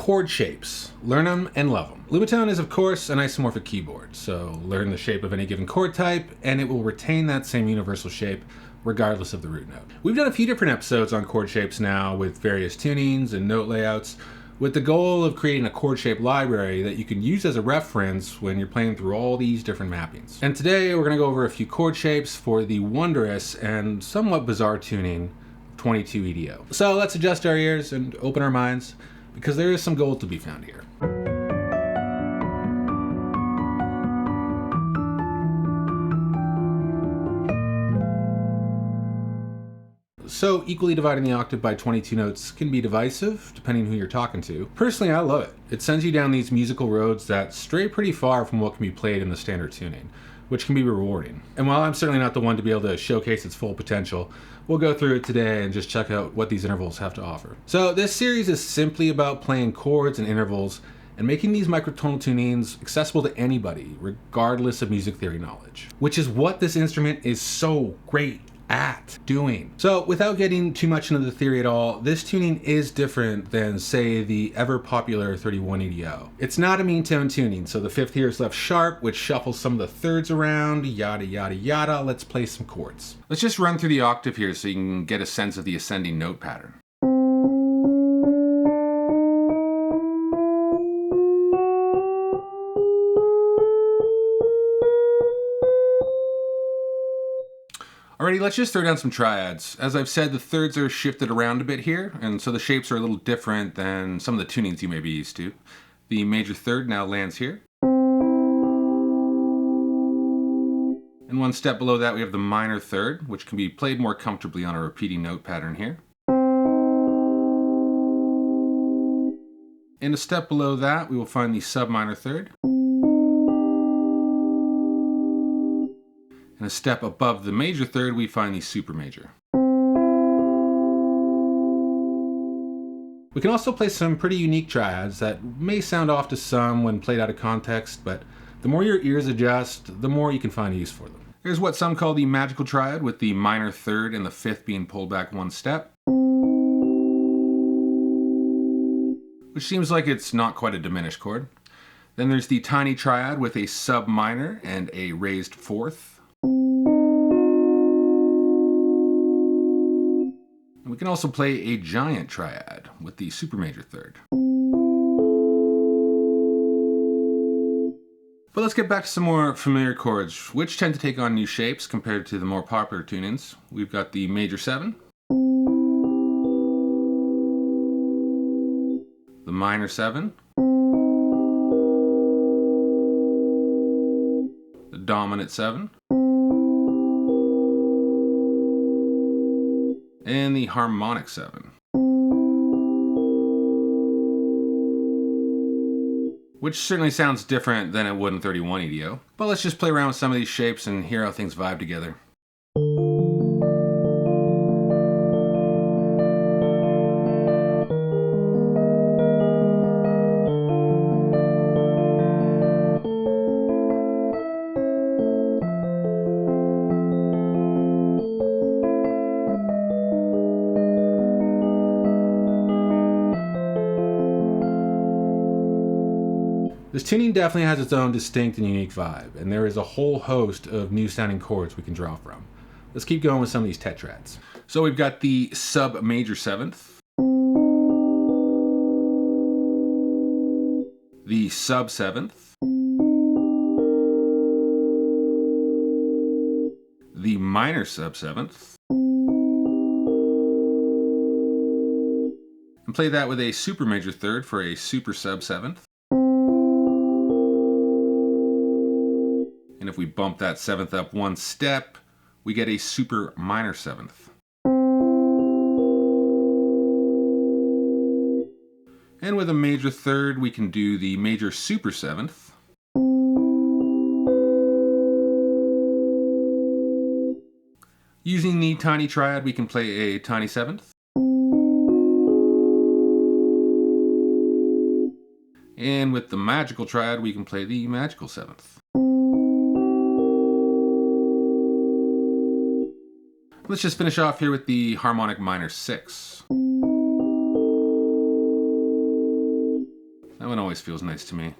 chord shapes. Learn them and love them. Lumatone is, of course, an isomorphic keyboard, so learn the shape of any given chord type, and it will retain that same universal shape regardless of the root note. We've done a few different episodes on chord shapes now with various tunings and note layouts, with the goal of creating a chord shape library that you can use as a reference when you're playing through all these different mappings. And today we're going to go over a few chord shapes for the wondrous and somewhat bizarre tuning 22 EDO. So let's adjust our ears and open our minds, because there is some gold to be found here. So equally dividing the octave by 22 notes can be divisive, depending on who you're talking to. Personally, I love it. It sends you down these musical roads that stray pretty far from what can be played in the standard tuning, which can be rewarding. And while I'm certainly not the one to be able to showcase its full potential, we'll go through it today and just check out what these intervals have to offer. So this series is simply about playing chords and intervals and making these microtonal tunings accessible to anybody, regardless of music theory knowledge, which is what this instrument is so great at doing. So without getting too much into the theory at all, this tuning is different than, say, the ever popular 31 EDO. It's not a mean tone tuning, so the fifth here is left sharp, which shuffles some of the thirds around, yada yada yada. Let's play some chords. Let's just run through the octave here so you can get a sense of the ascending note pattern. Alrighty, let's just throw down some triads. As I've said, the thirds are shifted around a bit here, and so the shapes are a little different than some of the tunings you may be used to. The major third now lands here. And one step below that we have the minor third, which can be played more comfortably on a repeating note pattern here. And a step below that we will find the sub-minor third. And a step above the major third, we find the super major. We can also play some pretty unique triads that may sound off to some when played out of context, but the more your ears adjust, the more you can find use for them. Here's what some call the magical triad, with the minor third and the fifth being pulled back one step, which seems like it's not quite a diminished chord. Then there's the tiny triad with a sub minor and a raised fourth. We can also play a giant triad with the super major third. But let's get back to some more familiar chords, which tend to take on new shapes compared to the more popular tunings. We've got the major 7, the minor 7, the dominant 7, and the harmonic 7, which certainly sounds different than it would in 31 EDO. But let's just play around with some of these shapes and hear how things vibe together. This tuning definitely has its own distinct and unique vibe, and there is a whole host of new sounding chords we can draw from. Let's keep going with some of these tetrads. So we've got the sub major 7th, the sub 7th, the minor sub 7th, and play that with a super major third for a super sub 7th. And if we bump that 7th up one step, we get a super minor 7th. And with a major third, we can do the major super 7th. Using the tiny triad, we can play a tiny 7th. And with the magical triad, we can play the magical 7th. Let's just finish off here with the harmonic minor 6. That one always feels nice to me.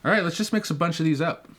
All right, let's just mix a bunch of these up.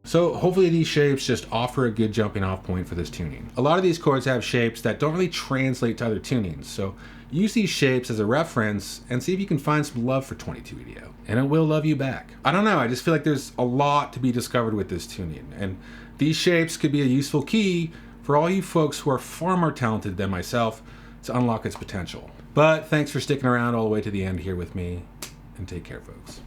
So hopefully these shapes just offer a good jumping off point for this tuning. A lot of these chords have shapes that don't really translate to other tunings, so use these shapes as a reference and see if you can find some love for 22 EDO, and it will love you back. I don't know, I just feel like there's a lot to be discovered with this tuning, and these shapes could be a useful key for all you folks who are far more talented than myself to unlock its potential. But thanks for sticking around all the way to the end here with me, and take care, folks.